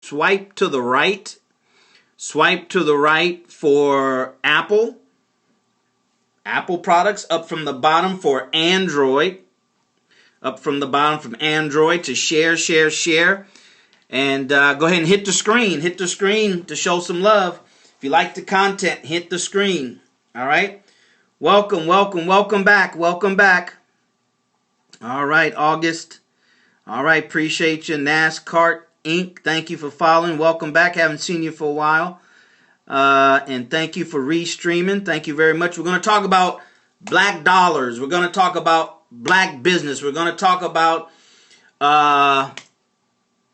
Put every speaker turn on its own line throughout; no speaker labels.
swipe to the right. Swipe to the right for Apple products. Up from the bottom for Android. Up from the bottom from Android to share. And go ahead and hit the screen. Hit the screen to show some love. If you like the content, hit the screen. All right. Welcome back. All right, August. All right, appreciate you. NASCAR Inc., thank you for following. Welcome back. Haven't seen you for a while. And thank you for restreaming. Thank you very much. We're going to talk about black dollars. We're going to talk about black business. We're going to talk about,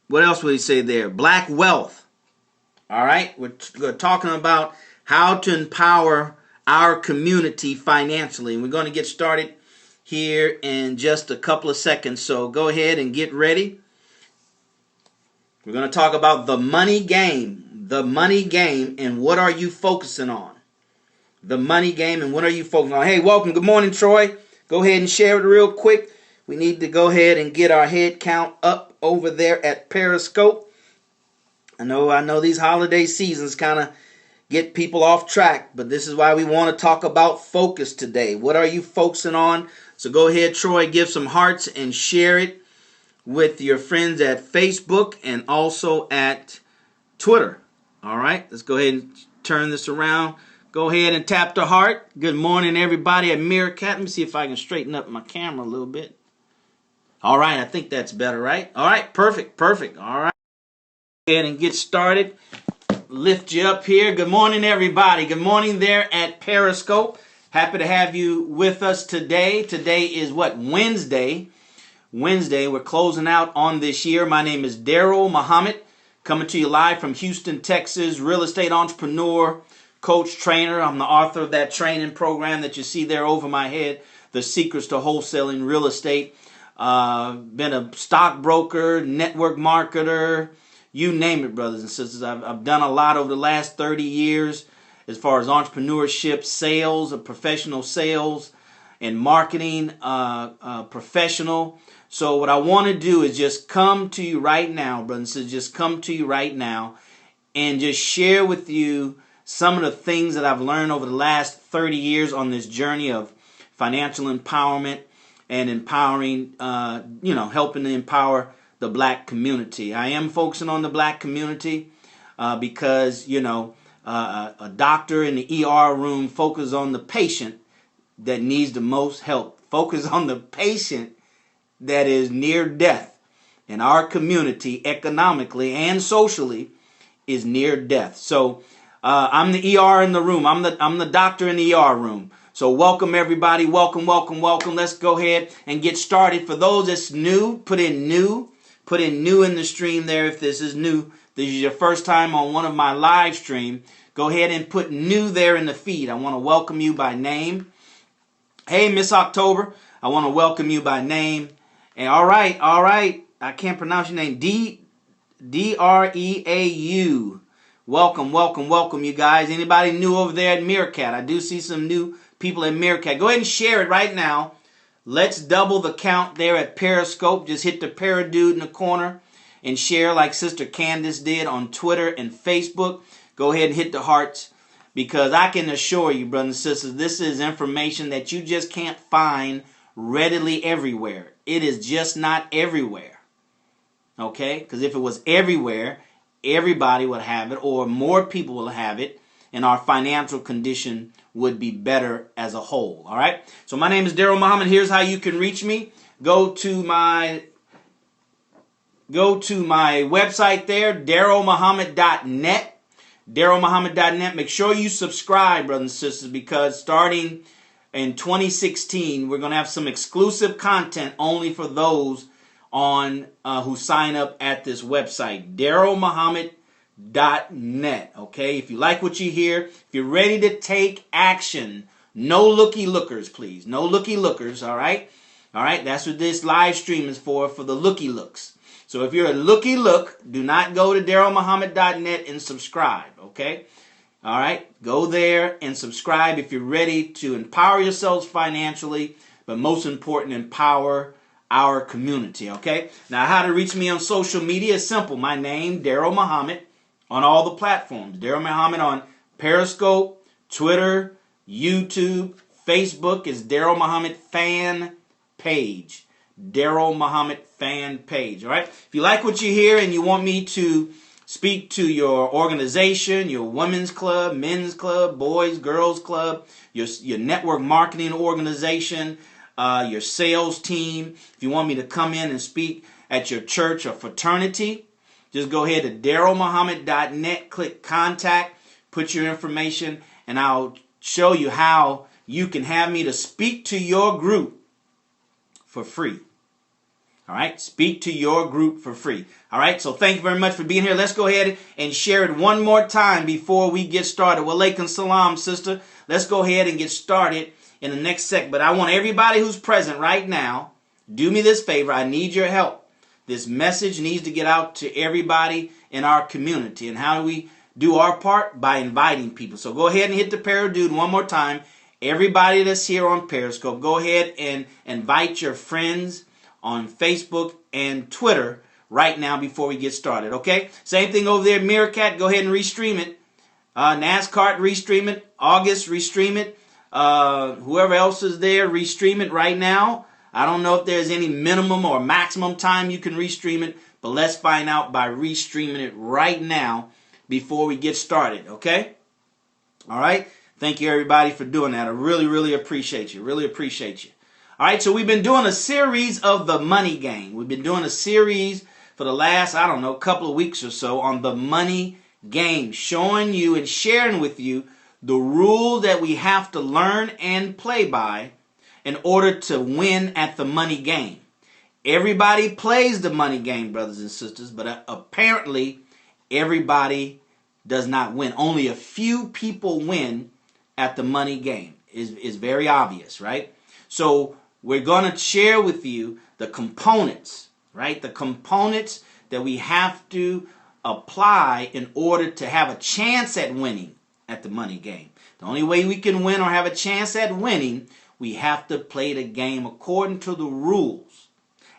what else would he say there? Black wealth. All right. We're talking about how to empower our community financially. And we're going to get started here in just a couple of seconds. So go ahead and get ready. We're going to talk about the money game. The money game and what are you focusing on? The money game and what are you focusing on? Hey, welcome. Good morning, Troy. Go ahead and share it real quick. We need to go ahead and get our head count up over there at Periscope. I know these holiday seasons kind of get people off track, but this is why we want to talk about focus today. What are you focusing on? So go ahead, Troy, give some hearts and share it with your friends at Facebook and also at Twitter. All right, let's go ahead and turn this around. Go ahead and tap the heart. Good morning, everybody at Meerkat. Let me see if I can straighten up my camera a little bit. All right, I think that's better, right? All right, perfect. All right, go ahead and get started. Lift you up here. Good morning, everybody. Good morning there at Periscope. Happy to have you with us today. Today is what? Wednesday. We're closing out on this year. My name is DarrellMuhammad, coming to you live from Houston, Texas. Real estate entrepreneur, coach, trainer. I'm the author of that training program that you see there over my head, The Secrets to Wholesaling Real Estate. Been a stockbroker, network marketer, you name it, brothers and sisters. I've done a lot over the last 30 years as far as entrepreneurship, sales, professional sales, and marketing professional. So what I want to do is just come to you right now, brothers and sisters, just come to you right now and just share with you some of the things that I've learned over the last 30 years on this journey of financial empowerment and empowering, helping to empower the black community. I am focusing on the black community because, a doctor in the ER room focuses on the patient that needs the most help. Focus on the patient that is near death. And our community, economically and socially, is near death. So I'm the ER in the room. I'm the doctor in the ER room. So welcome, everybody. Welcome. Let's go ahead and get started. For those that's new, put in new in the stream there. If this is new, this is your first time on one of my live stream, go ahead and put new there in the feed. I want to welcome you by name. Hey, Miss October, I want to welcome you by name. And all right. I can't pronounce your name. Dreau. Welcome, you guys. Anybody new over there at Meerkat? I do see some new people at Meerkat. Go ahead and share it right now. Let's double the count there at Periscope. Just hit the paradude in the corner and share like Sister Candace did on Twitter and Facebook. Go ahead and hit the hearts, because I can assure you, brothers and sisters, this is information that you just can't find readily everywhere. It is just not everywhere. Okay? Because if it was everywhere, everybody would have it, or more people will have it, and our financial condition would be better as a whole. All right? So my name is DarrellMuhammad. Here's how you can reach me. Go to my website there, DarrellMuhammad.net. DarrellMuhammad.net. Make sure you subscribe, brothers and sisters, because starting in 2016, we're going to have some exclusive content only for those on who sign up at this website, DarrellMuhammad.net. Okay, if you like what you hear, if you're ready to take action, no looky lookers, please. No looky lookers, all right? All right, that's what this live stream is for the looky looks. So if you're a looky look, do not go to DarrellMuhammad.net and subscribe, okay? All right, go there and subscribe if you're ready to empower yourselves financially, but most important, empower our community, okay? Now, how to reach me on social media is simple. My name, DarrellMuhammad, on all the platforms. DarrellMuhammad on Periscope, Twitter, YouTube, Facebook is DarrellMuhammad fan page. DarrellMuhammad fan page, all right? If you like what you hear and you want me to speak to your organization, your women's club, men's club, boys, girls club, your network marketing organization, your sales team. If you want me to come in and speak at your church or fraternity, just go ahead to DarrellMuhammad.net, click contact, put your information, and I'll show you how you can have me to speak to your group for free. All right, speak to your group for free. All right, so thank you very much for being here. Let's go ahead and share it one more time before we get started. Walaikum salam, sister. Let's go ahead and get started in the next segment. But I want everybody who's present right now, do me this favor. I need your help. This message needs to get out to everybody in our community. And how do we do our part? By inviting people. So go ahead and hit the Paradude one more time. Everybody that's here on Periscope, go ahead and invite your friends on Facebook and Twitter right now before we get started, okay? Same thing over there, Meerkat, go ahead and restream it. NASCAR, restream it. August, restream it. Whoever else is there, restream it right now. I don't know if there's any minimum or maximum time you can restream it, but let's find out by restreaming it right now before we get started, okay? All right? Thank you, everybody, for doing that. I really, really appreciate you. Really appreciate you. All right, so we've been doing a series of the money game. We've been doing a series for the last, couple of weeks or so on the money game, showing you and sharing with you the rule that we have to learn and play by in order to win at the money game. Everybody plays the money game, brothers and sisters, but apparently everybody does not win. Only a few people win at the money game. Is very obvious, right? So we're going to share with you the components, right? The components that we have to apply in order to have a chance at winning at the money game. The only way we can win or have a chance at winning, we have to play the game according to the rules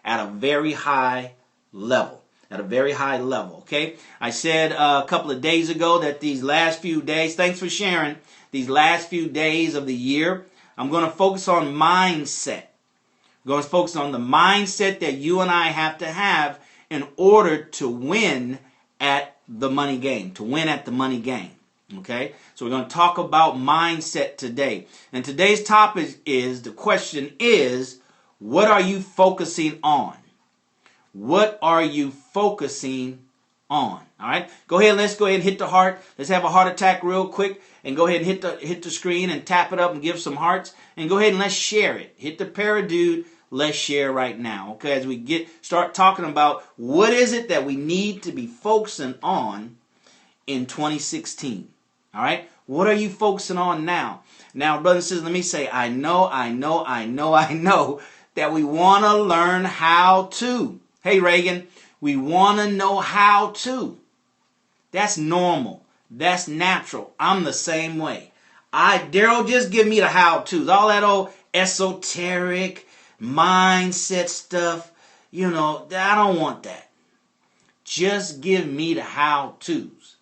at a very high level. At a very high level, okay? I said a couple of days ago that these last few days, thanks for sharing, these last few days of the year, I'm going to focus on mindset. I'm going to focus on the mindset that you and I have to have in order to win at the money game, to win at the money game. Okay? So we're going to talk about mindset today. And today's topic is, the question is, what are you focusing on? What are you focusing on? All right? Go ahead, let's go ahead and hit the heart. Let's have a heart attack real quick. And go ahead and hit the screen and tap it up and give some hearts. And go ahead and let's share it. Hit the Paradude. Let's share right now. Okay, as we start talking about what is it that we need to be focusing on in 2016. All right? What are you focusing on now? Now, brothers and sisters, let me say, I know that we want to learn how to. Hey, Reagan, we want to know how to. That's normal. That's natural. I'm the same way. Darrell, just give me the how-tos. All that old esoteric mindset stuff, I don't want that. Just give me the how-tos.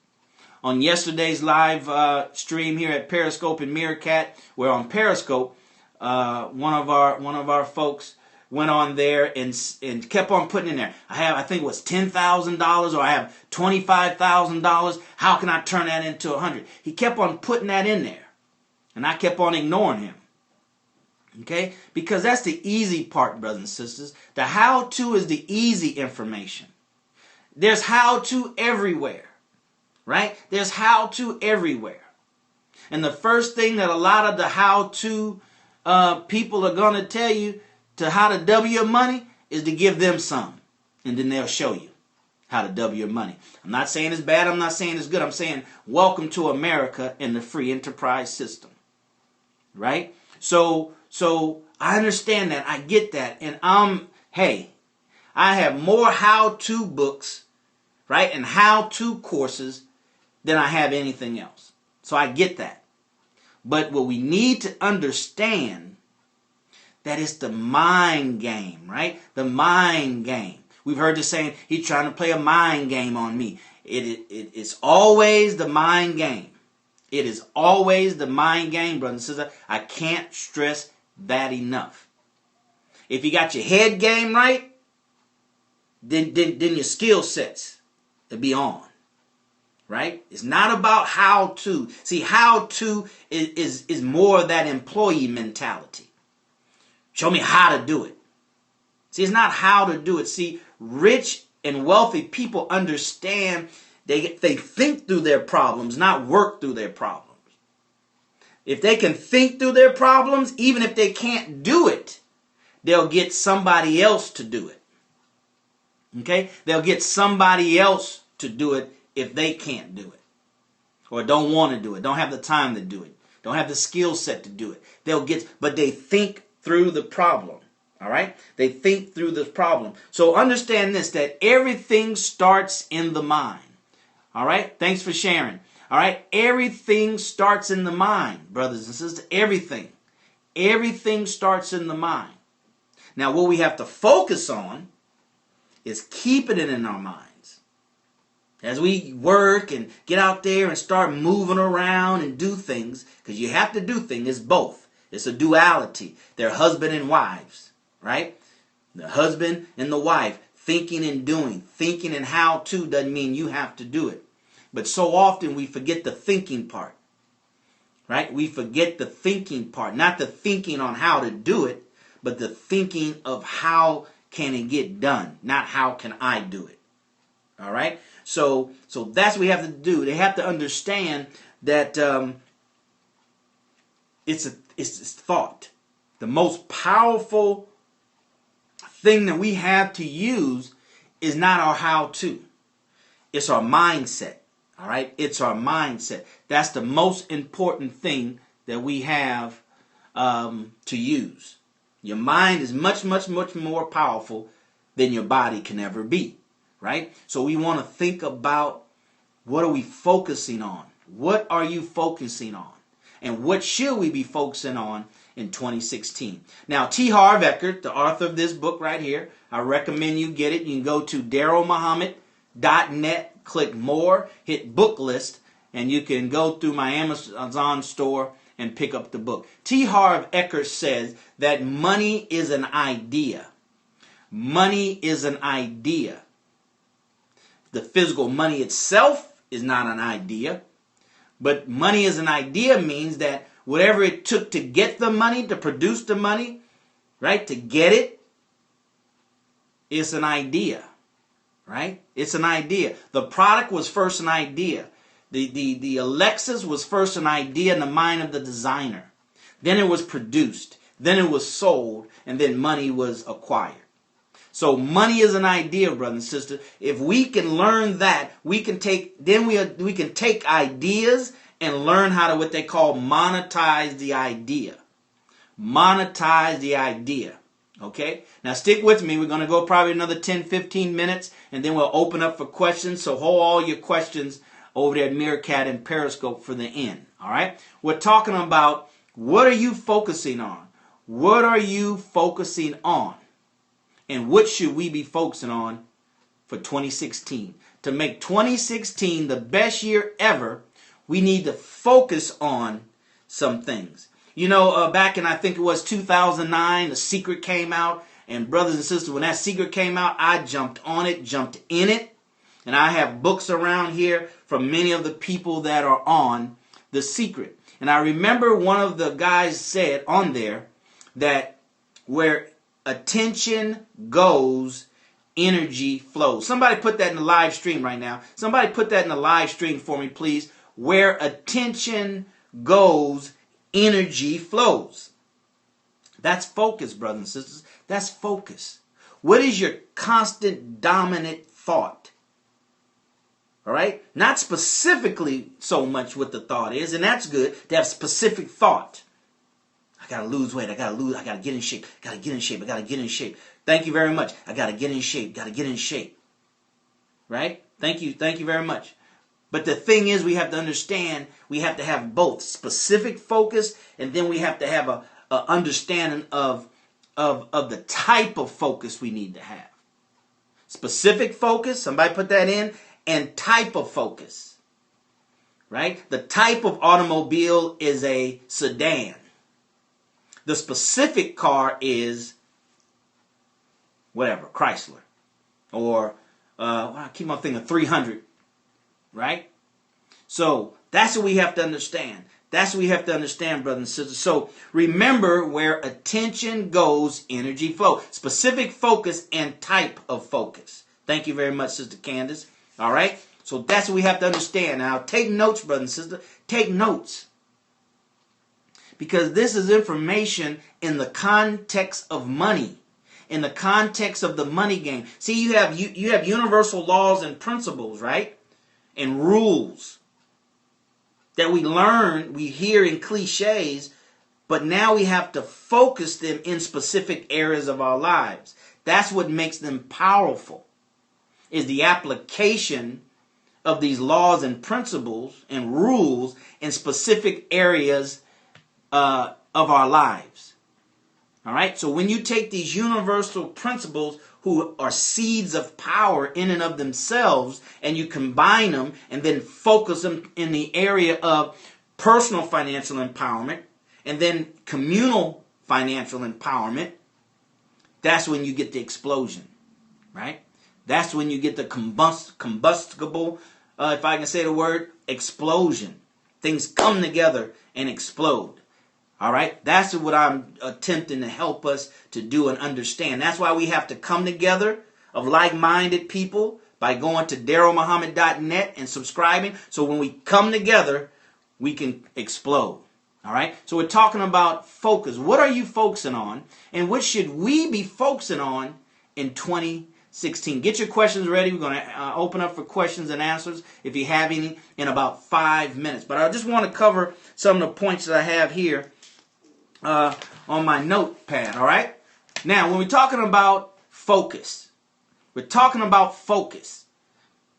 On yesterday's live stream here at Periscope and Meerkat, where on Periscope, one of our folks went on there and kept on putting in there, I think it was $10,000 or I have $25,000. How can I turn that into 100? He kept on putting that in there. And I kept on ignoring him. Okay? Because that's the easy part, brothers and sisters. The how-to is the easy information. There's how-to everywhere. Right? There's how-to everywhere. And the first thing that a lot of the how-to people are going to tell you to how to double your money is to give them some. And then they'll show you how to double your money. I'm not saying it's bad. I'm not saying it's good. I'm saying welcome to America and the free enterprise system. Right? So I understand that. I get that. And I have more how-to books, right, and how-to courses than I have anything else. So I get that. But what we need to understand that it's the mind game, right? The mind game. We've heard the saying, he's trying to play a mind game on me. It's always the mind game. It is always the mind game, brothers and sisters. I can't stress that enough. If you got your head game right, then your skill sets will be on. Right? It's not about how to. See, how to is more of that employee mentality. Show me how to do it. See, it's not how to do it. See, rich and wealthy people understand they think through their problems, not work through their problems. If they can think through their problems, even if they can't do it, they'll get somebody else to do it. Okay? They'll get somebody else to do it if they can't do it. Or don't want to do it. Don't have the time to do it. Don't have the skill set to do it. But they think through the problem. All right? They think through the problem. So understand this, that everything starts in the mind. All right? Thanks for sharing. All right? Everything starts in the mind, brothers and sisters. Everything. Everything starts in the mind. Now, what we have to focus on is keeping it in our minds. As we work and get out there and start moving around and do things, because you have to do things, it's both. It's a duality. They're husband and wives, right? The husband and the wife, thinking and doing. Thinking and how to doesn't mean you have to do it. But so often we forget the thinking part, right? We forget the thinking part, not the thinking on how to do it, but the thinking of how can it get done, not how can I do it. All right? So that's what we have to do. They have to understand that it's thought. The most powerful thing that we have to use is not our how-to. It's our mindset. All right? It's our mindset. That's the most important thing that we have to use. Your mind is much, much, much more powerful than your body can ever be. Right? So we want to think about, what are we focusing on? What are you focusing on? And what should we be focusing on in 2016? Now, T. Harv Eker, the author of this book right here, I recommend you get it. You can go to DarrellMuhammad.net, click more, hit book list, and you can go through my Amazon store and pick up the book. T. Harv Eker says that money is an idea. Money is an idea. The physical money itself is not an idea. But money as an idea means that whatever it took to get the money, to produce the money, right, to get it, it's an idea, right? It's an idea. The product was first an idea. The Alexis was first an idea in the mind of the designer. Then it was produced. Then it was sold. And then money was acquired. So money is an idea, brothers and sisters. If we can learn that, we can take ideas and learn how to what they call monetize the idea. Monetize the idea. Okay? Now stick with me. We're going to go probably another 10, 15 minutes, and then we'll open up for questions. So hold all your questions over there at Meerkat and Periscope for the end. All right? We're talking about, what are you focusing on? What are you focusing on? And what should we be focusing on for 2016? To make 2016 the best year ever, we need to focus on some things. You know, back in, I think it was 2009, The Secret came out. And brothers and sisters, when that Secret came out, I jumped on it, jumped in it. And I have books around here from many of the people that are on The Secret. And I remember one of the guys said on there that where attention goes, energy flows. Somebody put that in the live stream right now. Somebody put that in the live stream for me, please. Where attention goes, energy flows. That's focus, brothers and sisters. That's focus. What is your constant dominant thought? All right? Not specifically so much what the thought is, and that's good to have specific thought. I got to lose weight. I got to get in shape. I got to get in shape. Thank you very much. I got to get in shape. Right? Thank you very much. But the thing is, we have to understand, we have to have both specific focus, and then we have to have a understanding of of the type of focus we need to have. Specific focus, somebody put that in, and type of focus. Right? The type of automobile is a sedan. The specific car is whatever, Chrysler. Or, I keep on thinking 300. Right? So, that's what we have to understand. That's what we have to understand, brothers and sisters. So, remember, where attention goes, energy flow. Specific focus and type of focus. Thank you very much, Sister Candace. All right? So, that's what we have to understand. Now, take notes, brothers and sisters. Take notes. Because this is information in the context of money. In the context of the money game. See, you have universal laws and principles, right? And rules that we learn, we hear in cliches, but now we have to focus them in specific areas of our lives. That's what makes them powerful, is the application of these laws and principles and rules in specific areas of our lives. All right? So when you take these universal principles who are seeds of power in and of themselves, and you combine them and then focus them in the area of personal financial empowerment and then communal financial empowerment, that's when you get the explosion, right? That's when you get the combustible, if I can say the word, explosion. Things come together and explode. All right, that's what I'm attempting to help us to do and understand. That's why we have to come together of like-minded people by going to DarrellMuhammad.net and subscribing. So when we come together, we can explode. All right, so we're talking about focus. What are you focusing on, and what should we be focusing on in 2016? Get your questions ready. We're going to open up for questions and answers if you have any in about 5 minutes. But I just want to cover some of the points that I have here on my notepad, all right? Now, when we're talking about focus, all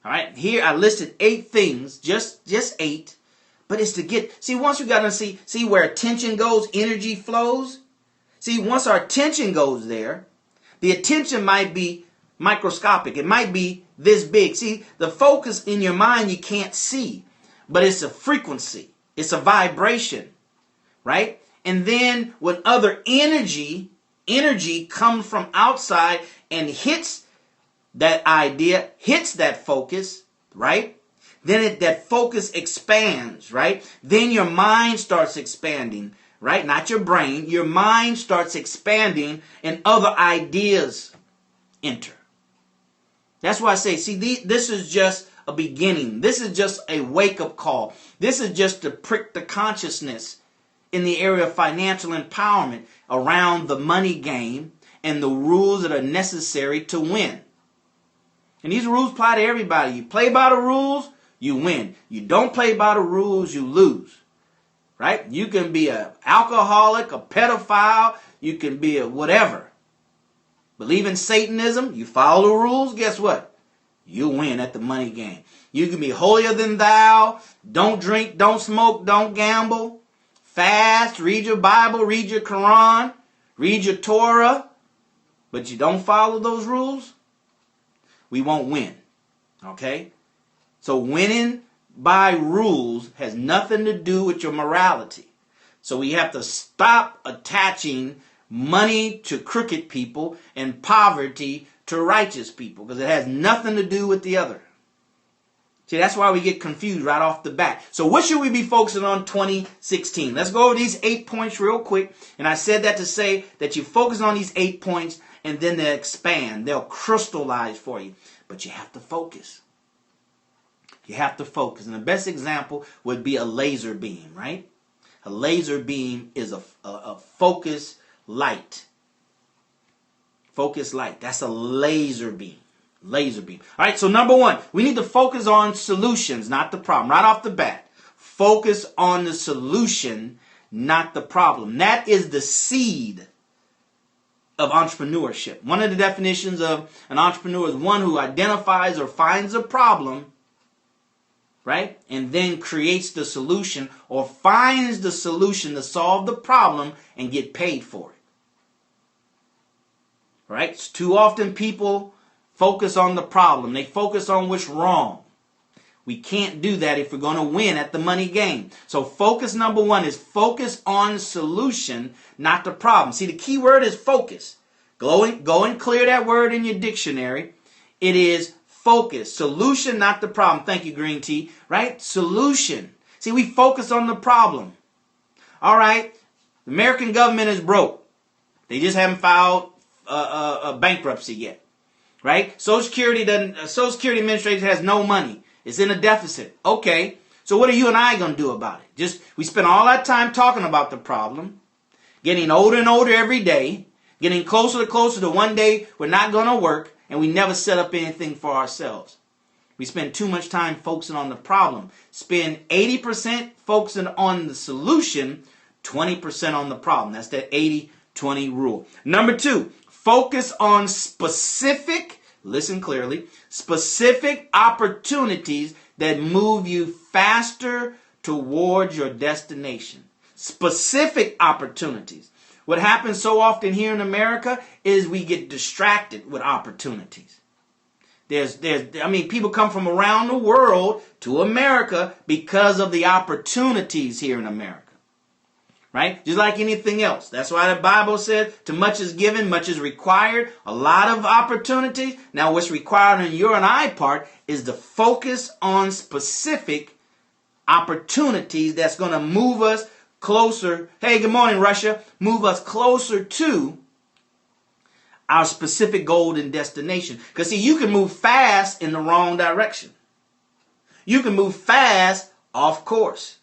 right? Here I listed 8 things, just 8, but it's to get, see, once we got to see where attention goes, energy flows. See, once our attention goes there, the attention might be microscopic. It might be this big. See, the focus in your mind you can't see, but it's a frequency. It's a vibration, right? And then when other energy comes from outside and hits that idea, hits that focus, right? Then that focus expands, right? Then your mind starts expanding, right? Not your brain. Your mind starts expanding and other ideas enter. That's why I say, see, this is just a beginning. This is just a wake-up call. This is just to prick the consciousness in the area of financial empowerment around the money game and the rules that are necessary to win. And these rules apply to everybody. You play by the rules, you win. You don't play by the rules, you lose. Right? You can be an alcoholic, a pedophile, you can be a whatever. Believe in Satanism, you follow the rules, guess what? You win at the money game. You can be holier than thou, don't drink, don't smoke, don't gamble. Fast, read your Bible, read your Quran, read your Torah, but you don't follow those rules, we won't win. Okay? So winning by rules has nothing to do with your morality. So we have to stop attaching money to crooked people and poverty to righteous people, because it has nothing to do with the other. See, that's why we get confused right off the bat. So what should we be focusing on 2016? Let's go over these 8 points real quick. And I said that to say that you focus on these 8 points and then they'll expand. They'll crystallize for you. But you have to focus. You have to focus. And the best example would be a laser beam, right? A laser beam is a focus light. Focus light. That's a laser beam. Laser beam. All right, so number 1, we need to focus on solutions, not the problem. Right off the bat, focus on the solution, not the problem. That is the seed of entrepreneurship. One of the definitions of an entrepreneur is one who identifies or finds a problem, right, and then creates the solution or finds the solution to solve the problem and get paid for it. Right? Too often people focus on the problem. They focus on what's wrong. We can't do that if we're going to win at the money game. So focus number one is focus on solution, not the problem. See, the key word is focus. Go and clear that word in your dictionary. It is focus. Solution, not the problem. Thank you, Green Tea. Right? Solution. See, we focus on the problem. All right. The American government is broke. They just haven't filed a bankruptcy yet. Right? Social Security Administration has no money. It's in a deficit. Okay. So what are you and I going to do about it? We spend all that time talking about the problem, getting older and older every day, getting closer and closer to one day we're not going to work, and we never set up anything for ourselves. We spend too much time focusing on the problem. Spend 80% focusing on the solution, 20% on the problem. That's that 80-20 rule. Number two, focus on specific, listen clearly, specific opportunities that move you faster towards your destination. Specific opportunities. What happens so often here in America is we get distracted with opportunities. People come from around the world to America because of the opportunities here in America. Right? Just like anything else. That's why the Bible says, to much is given, much is required. A lot of opportunities. Now what's required on your and I part is to focus on specific opportunities that's going to move us closer. Hey, good morning, Russia. Move us closer to our specific goal and destination. Because see, you can move fast in the wrong direction. You can move fast off course.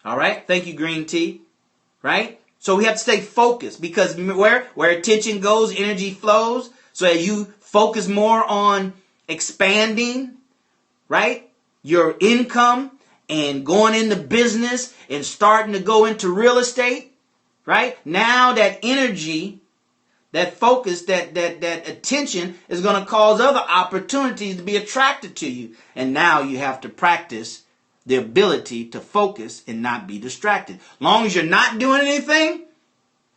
All right? Thank you, Green Tea. Right? So we have to stay focused, because where attention goes, energy flows. So as you focus more on expanding, right, your income and going into business and starting to go into real estate, right? Now that energy, that focus, that attention is going to cause other opportunities to be attracted to you. And now you have to practice the ability to focus and not be distracted. Long as you're not doing anything,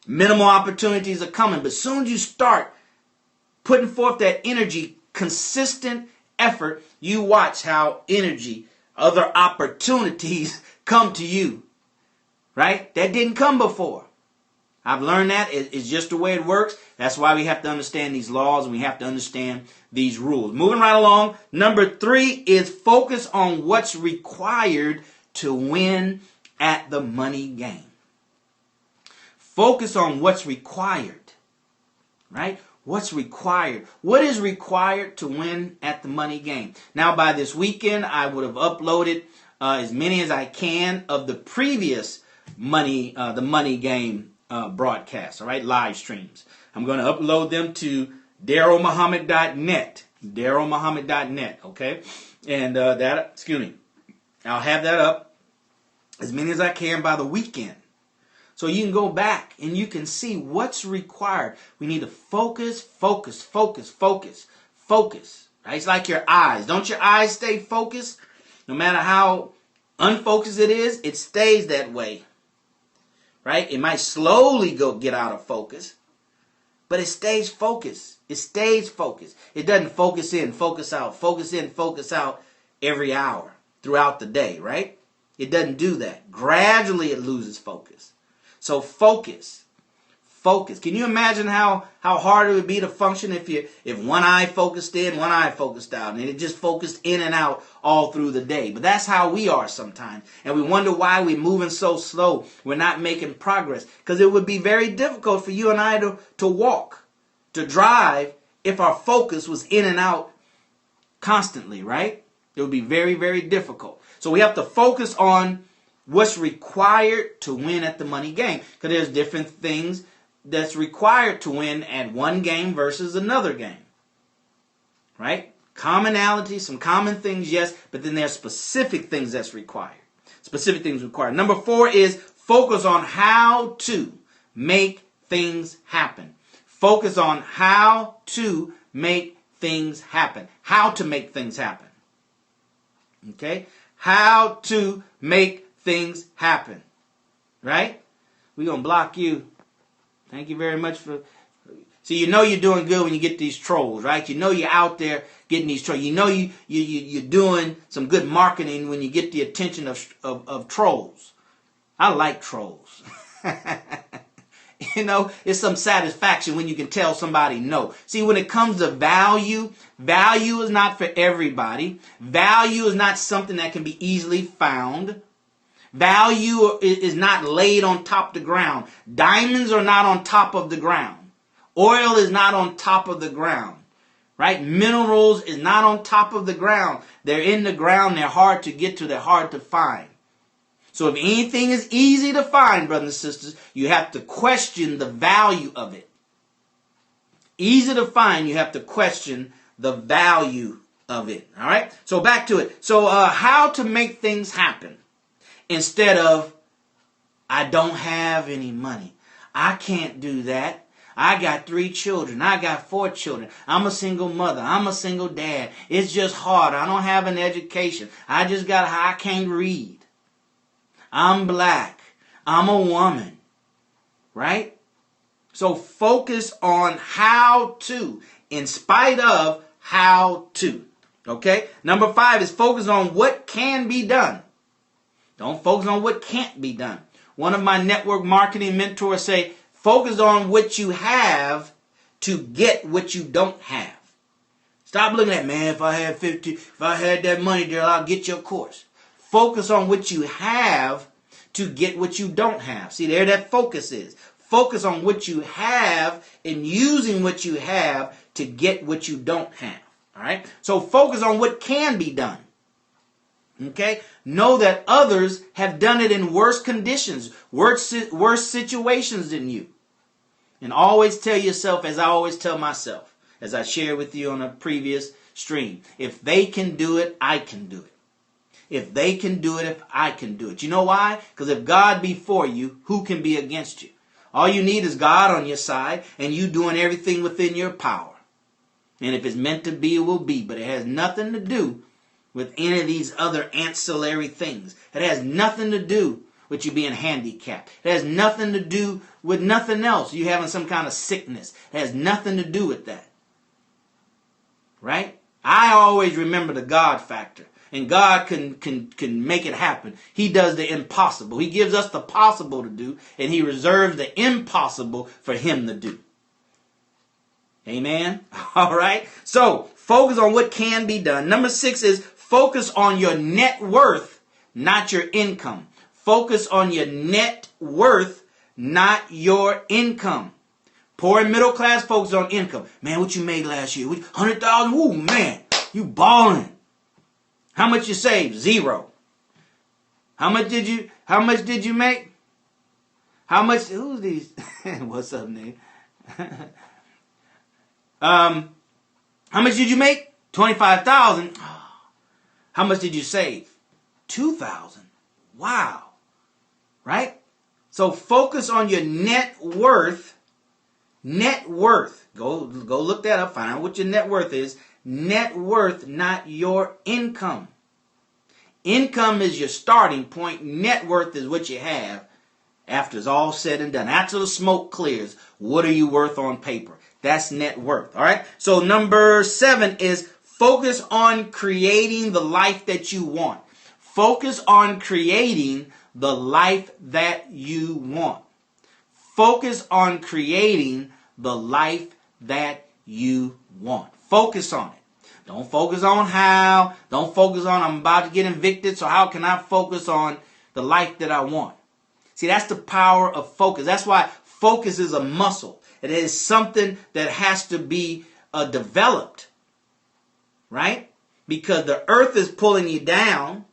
minimal opportunities are coming. But as soon as you start putting forth that energy, consistent effort, you watch how other opportunities come to you. Right? That didn't come before. I've learned that. It's just the way it works. That's why we have to understand these laws and we have to understand these rules. Moving right along. Number 3 is focus on what's required to win at the money game. Focus on what's required. Right? What's required? What is required to win at the money game? Now, by this weekend, I would have uploaded as many as I can of the previous the money game broadcasts, all right, live streams. I'm going to upload them to DarrellMuhammad.net, DarrellMuhammad.net, okay? And I'll have that up as many as I can by the weekend. So you can go back and you can see what's required. We need to focus. Right? It's like your eyes. Don't your eyes stay focused? No matter how unfocused it is, it stays that way. Right? It might slowly get out of focus, but it stays focused. It stays focused. It doesn't focus in, focus out, focus in, focus out every hour throughout the day, right? It doesn't do that. Gradually it loses focus. So focus. Can you imagine how hard it would be to function if one eye focused in, one eye focused out, and it just focused in and out all through the day? But that's how we are sometimes. And we wonder why we're moving so slow. We're not making progress. Because it would be very difficult for you and I to walk, to drive, if our focus was in and out constantly, right? It would be very, very difficult. So we have to focus on what's required to win at the money game. Because there's different things that's required to win at one game versus another game. Right? Commonality, some common things, yes, but then there's specific things that's required. Specific things required. Number 4 is focus on how to make things happen. Focus on how to make things happen. How to make things happen. Okay? How to make things happen. Right? We're going to block you. Thank you very much for... See, you know you're doing good when you get these trolls, right? You know you're out there getting these trolls. You know you're doing some good marketing when you get the attention of trolls. I like trolls. You know, it's some satisfaction when you can tell somebody no. See, when it comes to value, value is not for everybody. Value is not something that can be easily found. Value is not laid on top of the ground. Diamonds are not on top of the ground. Oil is not on top of the ground. Right? Minerals is not on top of the ground. They're in the ground. They're hard to get to. They're hard to find. So if anything is easy to find, brothers and sisters, you have to question the value of it. Easy to find, you have to question the value of it. All right? So back to it. So how to make things happen instead of, I don't have any money. I can't do that. I got 3 children. I got 4 children. I'm a single mother. I'm a single dad. It's just hard. I don't have an education. I can't read. I'm black. I'm a woman. Right? So focus on how to, in spite of how to. Okay? Number 5 is focus on what can be done. Don't focus on what can't be done. One of my network marketing mentors say, focus on what you have to get what you don't have. Stop looking at, man, if I had that money there, I'll get your course. Focus on what you have to get what you don't have. See, there that focus is. Focus on what you have and using what you have to get what you don't have. All right? So focus on what can be done. Okay? Know that others have done it in worse conditions, worse situations than you. And always tell yourself, as I always tell myself, as I shared with you on a previous stream, if they can do it, I can do it. If they can do it, if I can do it. You know why? Because if God be for you, who can be against you? All you need is God on your side and you doing everything within your power. And if it's meant to be, it will be. But it has nothing to do with any of these other ancillary things. It has nothing to do with you being handicapped. It has nothing to do with nothing else. You having some kind of sickness. It has nothing to do with that. Right? I always remember the God factor. And God can make it happen. He does the impossible. He gives us the possible to do, and he reserves the impossible for him to do. Amen? All right? So, focus on what can be done. Number 6 is focus on your net worth, not your income. Focus on your net worth, not your income. Poor and middle class focus on income. Man, what you made last year? 100,000? Ooh, man, you balling. How much you saved? 0. How much did you make? How much? Who's these? What's up, Nate? How much did you make? 25,000. How much did you save? 2,000. Wow. Right? So focus on your net worth. Net worth. Go look that up. Find out what your net worth is. Net worth, not your income. Income is your starting point. Net worth is what you have after it's all said and done. After the smoke clears, what are you worth on paper? That's net worth. All right. So number 7 is focus on creating the life that you want. Focus on creating the life that you want. Focus on creating the life that you want. Focus on it. Don't focus on how. Don't focus on I'm about to get evicted, so how can I focus on the life that I want? See, that's the power of focus. That's why focus is a muscle. It is something that has to be developed, right? Because the earth is pulling you down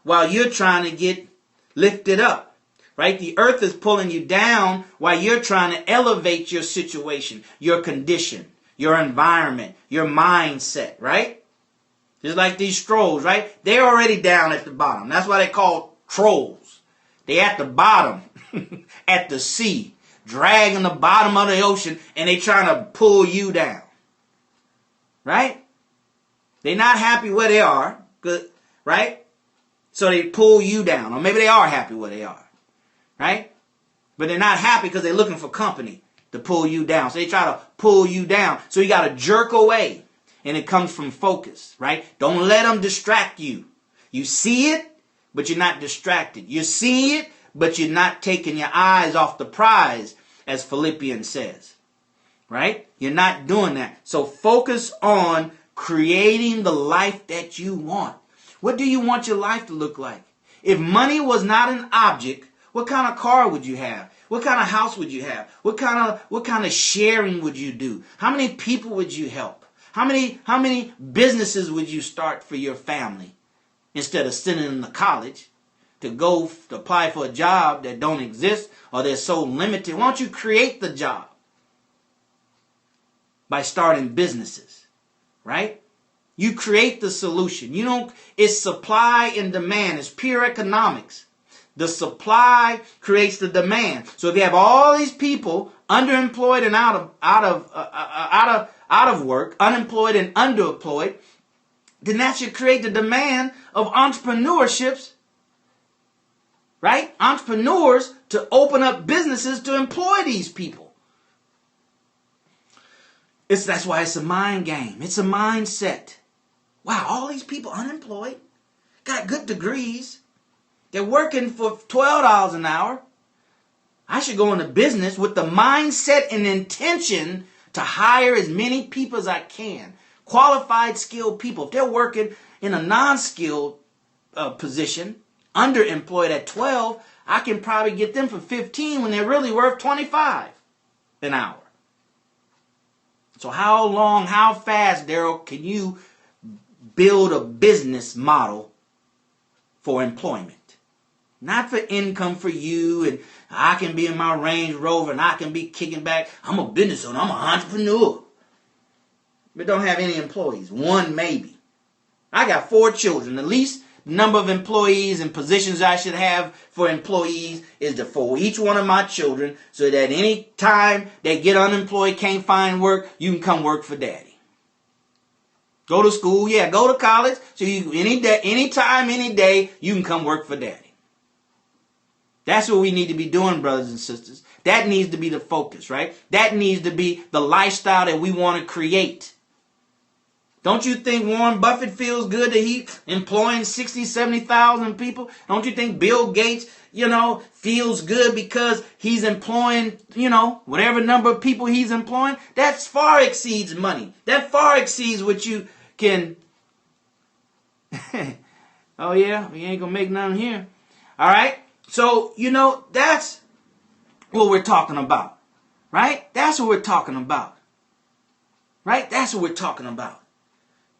while you're trying to get lifted up, right? The earth is pulling you down while you're trying to elevate your situation, your condition, your environment, your mindset, right? Just like these trolls, right? They're already down at the bottom. That's why they call trolls. They're at the bottom, at the sea, dragging the bottom of the ocean, and they trying to pull you down, right? They're not happy where they are, right? So they pull you down. Or maybe they are happy where they are, right? But they're not happy because they're looking for company to pull you down. So they try to pull you down. So you got to jerk away. And it comes from focus, right? Don't let them distract you. You see it, but you're not distracted. You see it, but you're not taking your eyes off the prize, as Philippians says, right? You're not doing that. So focus on creating the life that you want. What do you want your life to look like? If money was not an object, what kind of car would you have? What kind of house would you have? What kind of sharing would you do? How many people would you help? How many businesses would you start for your family instead of sending them to college to go to apply for a job that don't exist or they're so limited? Why don't you create the job by starting businesses, right? You create the solution. It's supply and demand. It's pure economics. The supply creates the demand. So if you have all these people underemployed and out of work, unemployed and underemployed, then that should create the demand of entrepreneurships, right? Entrepreneurs to open up businesses to employ these people. That's why it's a mind game. It's a mindset. Wow, all these people unemployed, got good degrees. They're working for $12 an hour. I should go into business with the mindset and intention to hire as many people as I can. Qualified, skilled people. If they're working in a non-skilled position, underemployed at 12, I can probably get them for 15 when they're really worth 25 an hour. So how fast, Darrell, can you build a business model for employment? Not for income for you, and I can be in my Range Rover and I can be kicking back. I'm a business owner. I'm an entrepreneur. But don't have any employees. One maybe. I got 4 children. The least number of employees and positions I should have for employees is for each one of my children, so that any time they get unemployed, can't find work, you can come work for daddy. Go to school, go to college, so you anytime, any day, you can come work for daddy. That's what we need to be doing, brothers and sisters. That needs to be the focus, right? That needs to be the lifestyle that we want to create. Don't you think Warren Buffett feels good that he's employing 60, 70,000 people? Don't you think Bill Gates, feels good because he's employing, whatever number of people he's employing? That far exceeds money. That far exceeds what you can. Oh, yeah? We ain't going to make none here. All right? So, that's what we're talking about, right? That's what we're talking about, right? That's what we're talking about.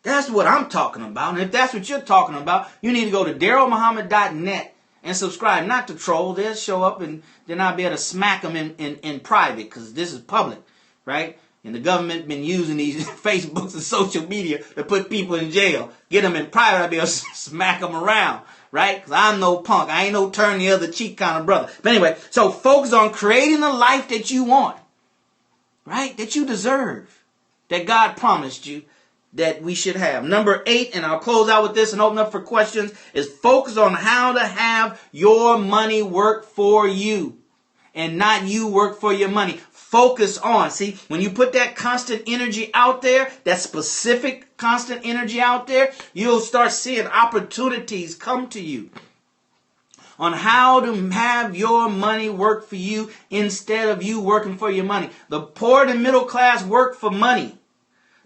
That's what I'm talking about. And if that's what you're talking about, you need to go to DarrellMuhammad.net and subscribe. Not to troll. They'll show up and then I'll be able to smack them in private, because this is public, right? And the government been using these Facebooks and social media to put people in jail. Get them in private, I'll be able to smack them around. Right? Because I'm no punk. I ain't no turn the other cheek kind of brother. But anyway, so focus on creating the life that you want. Right? That you deserve. That God promised you that we should have. Number 8, and I'll close out with this and open up for questions, is focus on how to have your money work for you and not you work for your money. Focus on. See, when you put that constant energy out there, that specific constant energy out there, you'll start seeing opportunities come to you on how to have your money work for you instead of you working for your money. The poor and middle class work for money.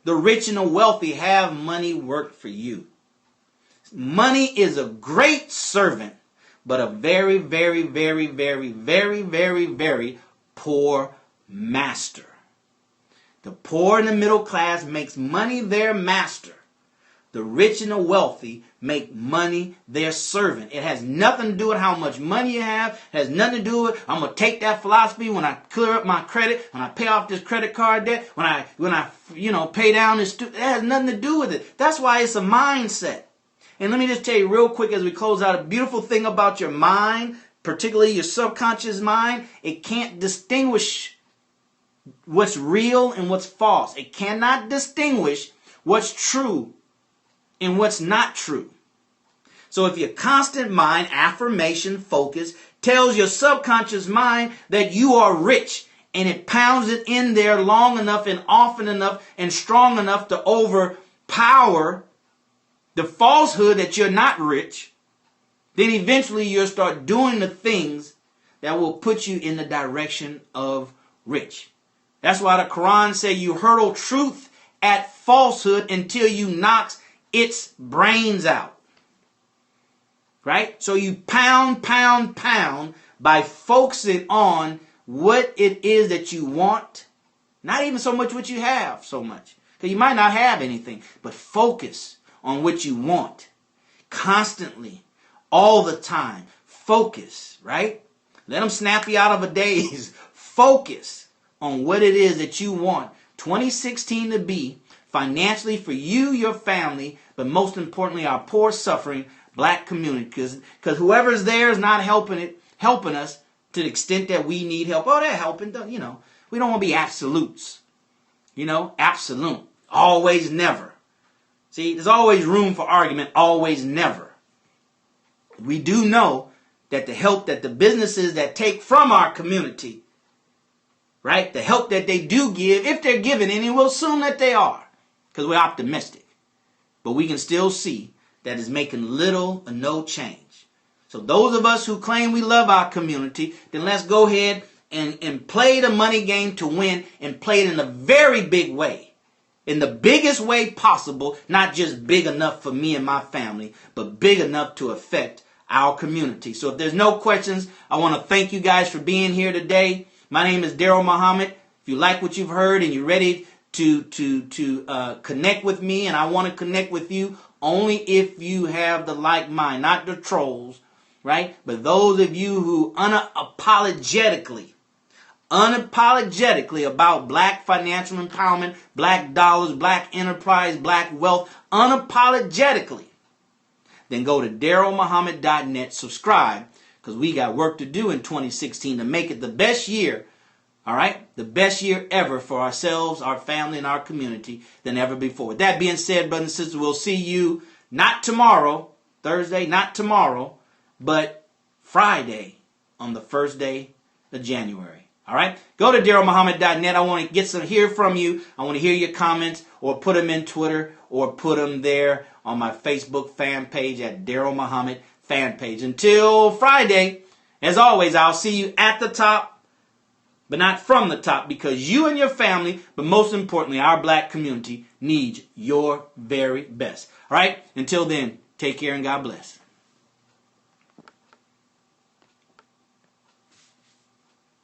The rich and the wealthy have money work for you. Money is a great servant, but a very, very, very, very, very, very, very poor master. The poor and the middle class makes money their master. The rich and the wealthy make money their servant. It has nothing to do with how much money you have. It has nothing to do with, I'm going to take that philosophy when I clear up my credit, when I pay off this credit card debt, when I pay down this student. It has nothing to do with it. That's why it's a mindset. And let me just tell you real quick as we close out, a beautiful thing about your mind, particularly your subconscious mind, it can't distinguish what's real and what's false. It cannot distinguish what's true and what's not true. So if your constant mind, affirmation, focus, tells your subconscious mind that you are rich and it pounds it in there long enough and often enough and strong enough to overpower the falsehood that you're not rich, then eventually you'll start doing the things that will put you in the direction of rich. That's why the Quran says you hurl truth at falsehood until you knocks its brains out. Right? So you pound by focusing on what it is that you want. Not even so much what you have so much. Because you might not have anything. But focus on what you want. Constantly. All the time. Focus. Right? Let them snap you out of a daze. Focus on what it is that you want 2016 to be financially for you, your family, but most importantly our poor, suffering black community. Because whoever's there is not helping us to the extent that we need help. Oh, they're helping. You know, we don't want to be absolutes. You know, absolute. Always, never. See, there's always room for argument. Always, never. We do know that the help that the businesses that take from our community, right, the help that they do give, if they're giving any, we'll assume that they are, because we're optimistic. But we can still see that it's making little or no change. So those of us who claim we love our community, then let's go ahead and play the money game to win, and play it in a very big way. In the biggest way possible, not just big enough for me and my family, but big enough to affect our community. So if there's no questions, I want to thank you guys for being here today. My name is DarrellMuhammad. If you like what you've heard and you're ready to connect with me, and I want to connect with you only if you have the like mind, not the trolls, right? But those of you who unapologetically about black financial empowerment, black dollars, black enterprise, black wealth, unapologetically, then go to DarrellMuhammad.net, subscribe, because we got work to do in 2016 to make it the best year, all right? The best year ever for ourselves, our family, and our community than ever before. With that being said, brothers and sisters, we'll see you not tomorrow, Thursday, not tomorrow, but Friday on the first day of January. All right? Go to DarrellMuhammad.net. I want to hear from you. I want to hear your comments, or put them in Twitter, or put them there on my Facebook fan page at Darrell Muhammad fan page. Until Friday, as always, I'll see you at the top, but not from the top, because you and your family, but most importantly, our black community needs your very best. All right? Until then, take care and God bless.